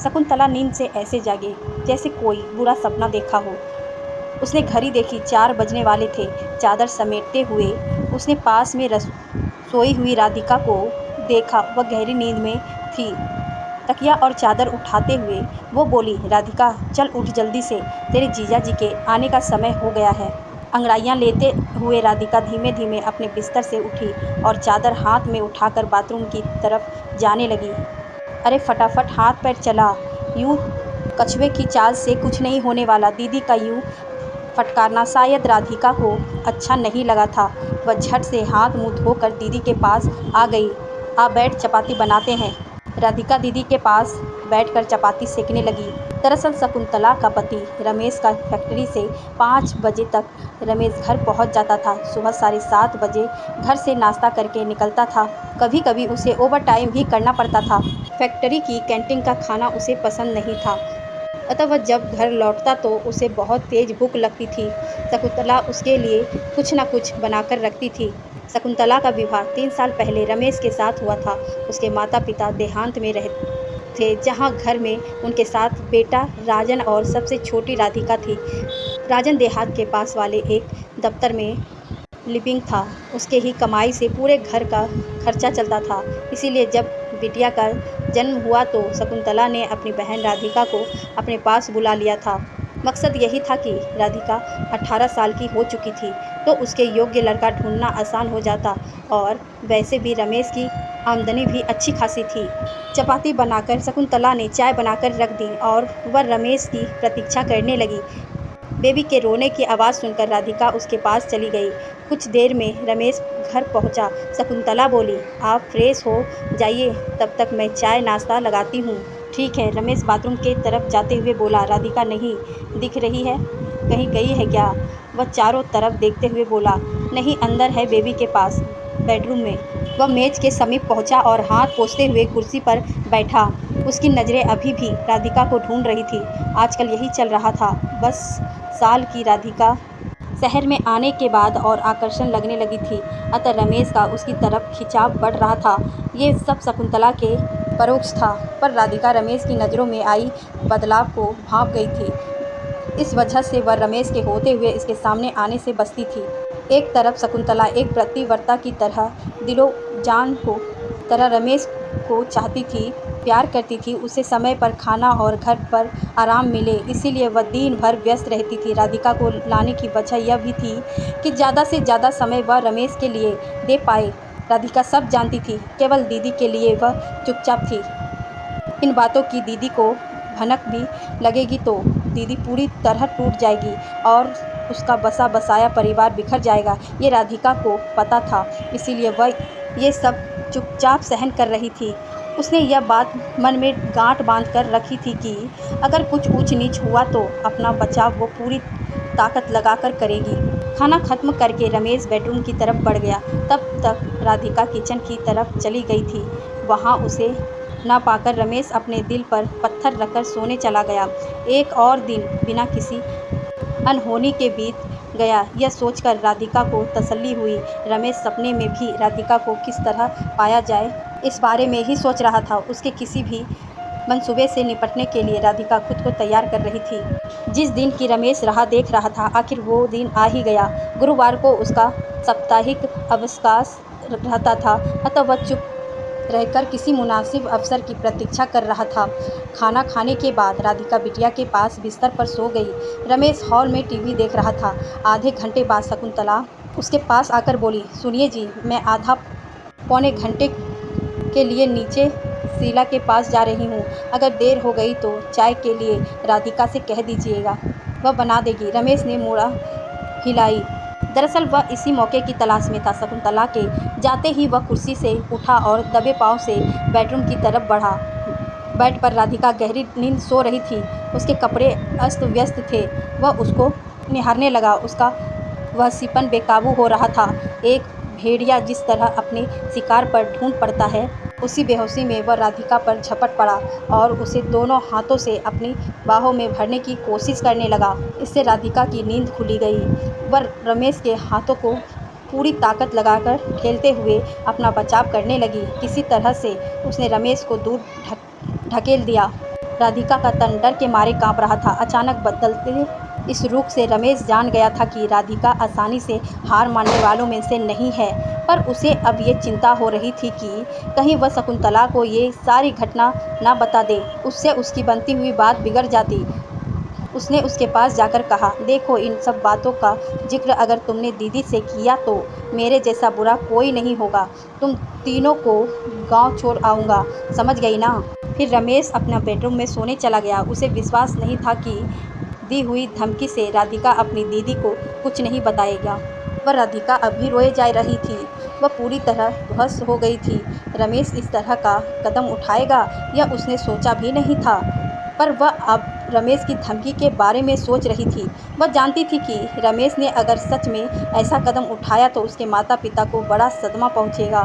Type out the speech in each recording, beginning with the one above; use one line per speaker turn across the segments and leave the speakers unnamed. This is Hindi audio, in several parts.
शकुंतला नींद से ऐसे जागी जैसे कोई बुरा सपना देखा हो। उसने घड़ी देखी, 4 बजने वाले थे। चादर समेटते हुए उसने पास में सोई हुई राधिका को देखा। वह गहरी नींद में थी। तकिया और चादर उठाते हुए वो बोली, राधिका चल उठ जल्दी से, तेरे जीजा जी के आने का समय हो गया है। अंगड़ाइयाँ लेते हुए राधिका धीमे धीमे अपने बिस्तर से उठी और चादर हाथ में उठाकर बाथरूम की तरफ जाने लगी। अरे फटाफट हाथ पैर चला, यूं कछुए की चाल से कुछ नहीं होने वाला। दीदी का यूं फटकारना शायद राधिका को अच्छा नहीं लगा था। वह झट से हाथ मुंह धोकर दीदी के पास आ गई। आ बैठ, चपाती बनाते हैं। राधिका दीदी के पास बैठकर चपाती सेकने लगी। दरअसल शकुंतला का पति रमेश का फैक्ट्री से 5 बजे तक रमेश घर पहुंच जाता था। सुबह 7:30 बजे घर से नाश्ता करके निकलता था। कभी कभी उसे ओवर टाइम भी करना पड़ता था। फैक्ट्री की कैंटीन का खाना उसे पसंद नहीं था, अतः वह जब घर लौटता तो उसे बहुत तेज भूख लगती थी। शकुंतला उसके लिए कुछ न कुछ बनाकर रखती थी। शकुंतला का विवाह 3 साल पहले रमेश के साथ हुआ था। उसके माता पिता देहांत में रहते थे, जहाँ घर में उनके साथ बेटा राजन और सबसे छोटी राधिका थी। राजन देहात के पास वाले एक दफ्तर में लिपिंग था। उसके ही कमाई से पूरे घर का खर्चा चलता था। इसीलिए जब बिटिया का जन्म हुआ तो शकुंतला ने अपनी बहन राधिका को अपने पास बुला लिया था। मकसद यही था कि राधिका 18 साल की हो चुकी थी तो उसके योग्य लड़का ढूंढना आसान हो जाता, और वैसे भी रमेश की आमदनी भी अच्छी खासी थी। चपाती बनाकर शकुंतला ने चाय बनाकर रख दी और वह रमेश की प्रतीक्षा करने लगी। बेबी के रोने की आवाज़ सुनकर राधिका उसके पास चली गई। कुछ देर में रमेश घर पहुंचा। शकुंतला बोली, आप फ्रेश हो जाइए, तब तक मैं चाय नाश्ता लगाती हूँ। ठीक है, रमेश बाथरूम के तरफ जाते हुए बोला। राधिका नहीं दिख रही है, कहीं गई है क्या? वह चारों तरफ देखते हुए बोला, नहीं, अंदर है बेबी के पास, बेडरूम में। वह मेज के समीप पहुंचा और हाथ पोंछते हुए कुर्सी पर बैठा। उसकी नज़रें अभी भी राधिका को ढूंढ रही थी। आजकल यही चल रहा था। बस साल की राधिका शहर में आने के बाद और आकर्षण लगने लगी थी, अतः रमेश का उसकी तरफ खिंचाव बढ़ रहा था। ये सब शकुंतला के परोक्ष था, पर राधिका रमेश की नज़रों में आई बदलाव को भांप गई थी। इस वजह से वह रमेश के होते हुए इसके सामने आने से बचती थी। एक तरफ शकुंतला एक प्रतिवर्ता की तरह दिलो जान को तरह रमेश को चाहती थी, प्यार करती थी। उसे समय पर खाना और घर पर आराम मिले, इसीलिए वह दिन भर व्यस्त रहती थी। राधिका को लाने की वजह यह भी थी कि ज़्यादा से ज़्यादा समय वह रमेश के लिए दे पाए। राधिका सब जानती थी, केवल दीदी के लिए वह चुपचाप थी। इन बातों की दीदी को भनक भी लगेगी तो दीदी पूरी तरह टूट जाएगी और उसका बसा बसाया परिवार बिखर जाएगा। ये राधिका को पता था, इसीलिए वह ये सब चुपचाप सहन कर रही थी। उसने यह बात मन में गांठ बांध कर रखी थी कि अगर कुछ ऊंच नीच हुआ तो अपना बचाव वो पूरी ताकत लगाकर करेगी। खाना खत्म करके रमेश बेडरूम की तरफ बढ़ गया। तब तक राधिका किचन की तरफ चली गई थी। वहाँ उसे ना पाकर रमेश अपने दिल पर पत्थर रखकर सोने चला गया। एक और दिन बिना किसी अनहोनी के बीत गया। यह सोचकर राधिका को तसल्ली हुई। रमेश सपने में भी राधिका को किस तरह पाया जाए, इस बारे में ही सोच रहा था। उसके किसी भी मंसूबे से निपटने के लिए राधिका खुद को तैयार कर रही थी। जिस दिन की रमेश राह देख रहा था, आखिर वो दिन आ ही गया। गुरुवार को उसका साप्ताहिक अवकाश रहता था, अतः वह चुप रहकर किसी मुनासिब अवसर की प्रतीक्षा कर रहा था। खाना खाने के बाद राधिका बिटिया के पास बिस्तर पर सो गई। रमेश हॉल में टीवी देख रहा था। आधे घंटे बाद शकुंतला उसके पास आकर बोली, सुनिए जी, मैं आधा पौने घंटे के लिए नीचे शीला के पास जा रही हूँ। अगर देर हो गई तो चाय के लिए राधिका से कह दीजिएगा, वह बना देगी। रमेश ने मोड़ा हिलाई। दरअसल वह इसी मौके की तलाश में था। शकुंतला के जाते ही वह कुर्सी से उठा और दबे पाँव से बेडरूम की तरफ बढ़ा। बेड पर राधिका गहरी नींद सो रही थी। उसके कपड़े अस्त व्यस्त थे। वह उसको निहारने लगा। उसका वह सीपन बेकाबू हो रहा था। एक भेड़िया जिस तरह अपने शिकार पर ढूंढ पड़ता है, उसी बेहोशी में वह राधिका पर झपट पड़ा और उसे दोनों हाथों से अपनी बाहों में भरने की कोशिश करने लगा। इससे राधिका की नींद खुली गई। वह रमेश के हाथों को पूरी ताकत लगाकर ठेलते हुए अपना बचाव करने लगी। किसी तरह से उसने रमेश को दूर ढकेल दिया। राधिका का तन डर के मारे कांप रहा था। अचानक बदलते इस रूप से रमेश जान गया था कि राधिका आसानी से हार मानने वालों में से नहीं है। पर उसे अब ये चिंता हो रही थी कि कहीं वह शकुंतला को ये सारी घटना ना बता दे, उससे उसकी बनती हुई बात बिगड़ जाती। उसने उसके पास जाकर कहा, देखो, इन सब बातों का जिक्र अगर तुमने दीदी से किया तो मेरे जैसा बुरा कोई नहीं होगा। तुम तीनों को गांव छोड़ आऊँगा, समझ गई ना? फिर रमेश अपना बेडरूम में सोने चला गया। उसे विश्वास नहीं था कि दी हुई धमकी से राधिका अपनी दीदी को कुछ नहीं बताएगा। वह राधिका अभी रोए जा रही थी। वह पूरी तरह ध्वस्त हो गई थी। रमेश इस तरह का कदम उठाएगा यह उसने सोचा भी नहीं था। पर वह अब रमेश की धमकी के बारे में सोच रही थी। वह जानती थी कि रमेश ने अगर सच में ऐसा कदम उठाया तो उसके माता पिता को बड़ा सदमा पहुंचेगा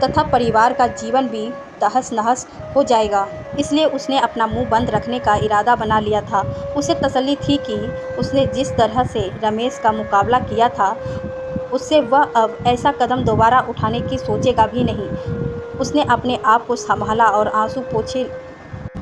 तथा परिवार का जीवन भी तहस नहस हो जाएगा। इसलिए उसने अपना मुंह बंद रखने का इरादा बना लिया था। उसे तसल्ली थी कि उसने जिस तरह से रमेश का मुकाबला किया था उससे वह अब ऐसा कदम दोबारा उठाने की सोचेगा भी नहीं। उसने अपने आप को संभाला और आंसू पोंछे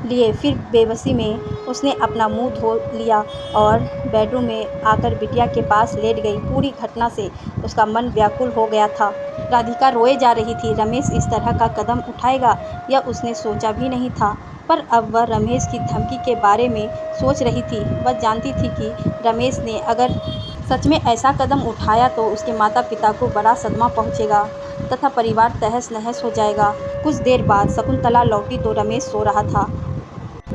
लिए। फिर बेबसी में उसने अपना मुंह धो लिया और बेडरूम में आकर बिटिया के पास लेट गई। पूरी घटना से उसका मन व्याकुल हो गया था। राधिका रोए जा रही थी। रमेश इस तरह का कदम उठाएगा यह उसने सोचा भी नहीं था। पर अब वह रमेश की धमकी के बारे में सोच रही थी। वह जानती थी कि रमेश ने अगर सच में ऐसा कदम उठाया तो उसके माता पिता को बड़ा सदमा पहुंचेगा तथा परिवार तहस नहस हो जाएगा। कुछ देर बाद शकुंतला लौटी तो रमेश सो रहा था।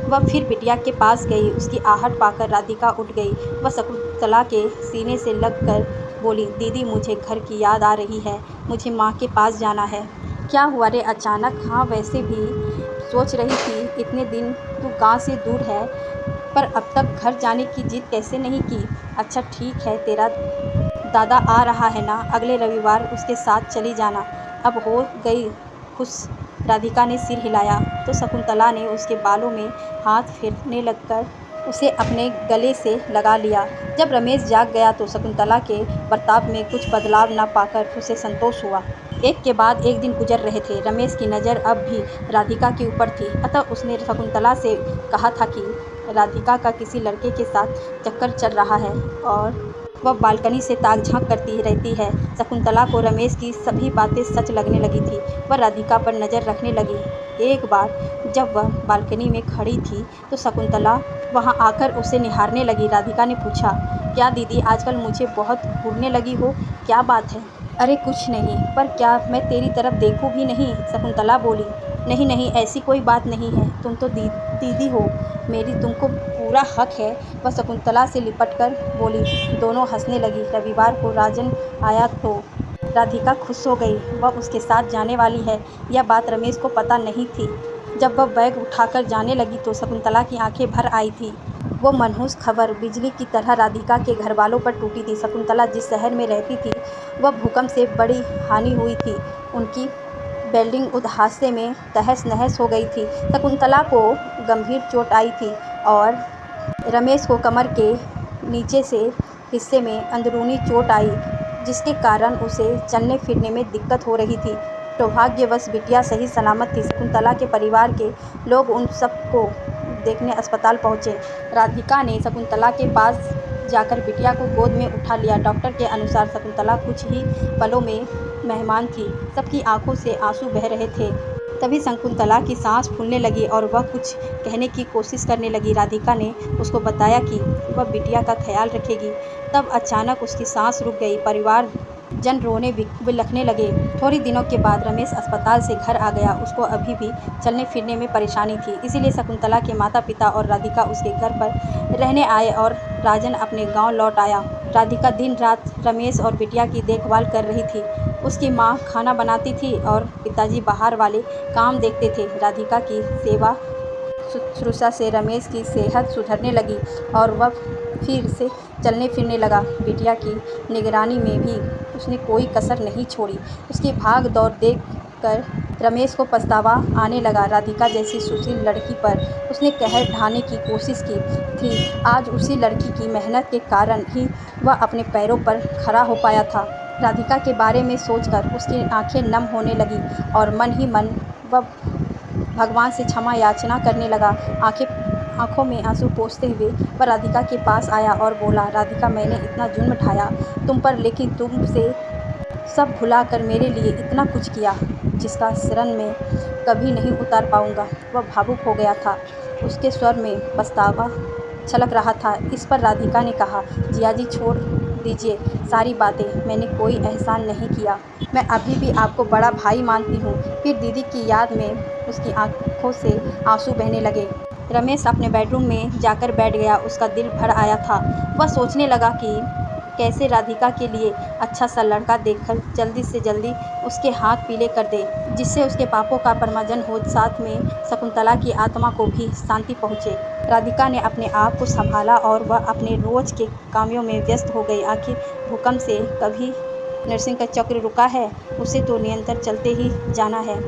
वह फिर बिटिया के पास गई। उसकी आहट पाकर राधिका उठ गई। वह शकुंतला के सीने से लगकर बोली, दीदी, मुझे घर की याद आ रही है। मुझे माँ के पास जाना है। क्या हुआ रे अचानक? हाँ, वैसे भी सोच रही थी इतने दिन तू गांव से दूर है, पर अब तक घर जाने की जिद कैसे नहीं की? अच्छा ठीक है, तेरा दादा आ रहा है ना, अगले रविवार उसके साथ चली जाना। अब हो गई खुश? राधिका ने सिर हिलाया तो शकुंतला ने उसके बालों में हाथ फेरने लगकर उसे अपने गले से लगा लिया। जब रमेश जाग गया तो शकुंतला के बर्ताव में कुछ बदलाव न पाकर उसे संतोष हुआ। एक के बाद एक दिन गुजर रहे थे। रमेश की नज़र अब भी राधिका के ऊपर थी। अतः उसने शकुंतला से कहा था कि राधिका का किसी लड़के के साथ चक्कर चल रहा है और वह बालकनी से ताक झांक करती रहती है। शकुंतला को रमेश की सभी बातें सच लगने लगी थी। वह राधिका पर नज़र रखने लगी। एक बार जब वह बालकनी में खड़ी थी तो शकुंतला वहां आकर उसे निहारने लगी। राधिका ने पूछा, क्या दीदी, आजकल मुझे बहुत घूरने लगी हो? क्या बात है? अरे कुछ नहीं, पर क्या मैं तेरी तरफ देखूं भी नहीं? शकुंतला बोली। नहीं नहीं, ऐसी कोई बात नहीं है। तुम तो दीदी हो मेरी, तुमको पूरा हक है। वह शकुंतला से लिपटकर बोली। दोनों हंसने लगी। रविवार को राजन आया तो राधिका खुश हो गई। वह उसके साथ जाने वाली है यह बात रमेश को पता नहीं थी। जब वह बैग उठाकर जाने लगी तो शकुंतला की आंखें भर आई थी। वो मनहूस खबर बिजली की तरह राधिका के घरवालों पर टूटी थी। शकुंतला जिस शहर में रहती थी वह भूकंप से बड़ी हानि हुई थी। उनकी बिल्डिंग उस हादसे में तहस नहस हो गई थी। शकुंतला को गंभीर चोट आई थी और रमेश को कमर के नीचे से हिस्से में अंदरूनी चोट आई, जिसके कारण उसे चलने फिरने में दिक्कत हो रही थी। सौभाग्यवश बिटिया सही सलामत थी। शकुंतला के परिवार के लोग उन सबको देखने अस्पताल पहुंचे। राधिका ने शकुंतला के पास जाकर बिटिया को गोद में उठा लिया। डॉक्टर के अनुसार शकुंतला कुछ ही पलों में मेहमान थी। सबकी आंखों से आंसू बह रहे थे। तभी शकुंतला की सांस फूलने लगी और वह कुछ कहने की कोशिश करने लगी। राधिका ने उसको बताया कि वह बिटिया का ख्याल रखेगी। तब अचानक उसकी सांस रुक गई। परिवार जन रोने बिलखने लगे। थोड़ी दिनों के बाद रमेश अस्पताल से घर आ गया। उसको अभी भी चलने फिरने में परेशानी थी। इसीलिए शकुंतला के माता पिता और राधिका उसके घर पर रहने आए और राजन अपने गांव लौट आया। राधिका दिन रात रमेश और बिटिया की देखभाल कर रही थी। उसकी माँ खाना बनाती थी और पिताजी बाहर वाले काम देखते थे। राधिका की सेवा शुश्रूषा से रमेश की सेहत सुधरने लगी और वह फिर से चलने फिरने लगा। बिटिया की निगरानी में भी उसने कोई कसर नहीं छोड़ी। उसकी भाग दौड़ देख कर रमेश को पछतावा आने लगा। राधिका जैसी सुशील लड़की पर उसने कहर ढाने की कोशिश की थी। आज उसी लड़की की मेहनत के कारण ही वह अपने पैरों पर खड़ा हो पाया था। राधिका के बारे में सोचकर उसकी आंखें नम होने लगी और मन ही मन वह भगवान से क्षमा याचना करने लगा। आंखें आंखों में आंसू पोंछते हुए वह राधिका के पास आया और बोला, राधिका, मैंने इतना जुल्म ढाया तुम पर, लेकिन तुमसे सब भुलाकर मेरे लिए इतना कुछ किया जिसका ऋण मैं कभी नहीं उतार पाऊंगा। वह भावुक हो गया था, उसके स्वर में पछतावा छलक रहा था। इस पर राधिका ने कहा, जिया जी, छोड़ दीजिए सारी बातें, मैंने कोई एहसान नहीं किया। मैं अभी भी आपको बड़ा भाई मानती हूँ। फिर दीदी की याद में उसकी आंखों से आंसू बहने लगे। रमेश अपने बेडरूम में जाकर बैठ गया। उसका दिल भर आया था। वह सोचने लगा कि कैसे राधिका के लिए अच्छा सा लड़का देखकर जल्दी से जल्दी उसके हाथ पीले कर दे, जिससे उसके पापों का परमार्जन हो, साथ में शकुंतला की आत्मा को भी शांति पहुँचे। राधिका ने अपने आप को संभाला और वह अपने रोज के कामों में व्यस्त हो गई। आखिर भूकंप से कभी नरसिंह का चक्र रुका है? उसे तो निरंतर चलते ही जाना है।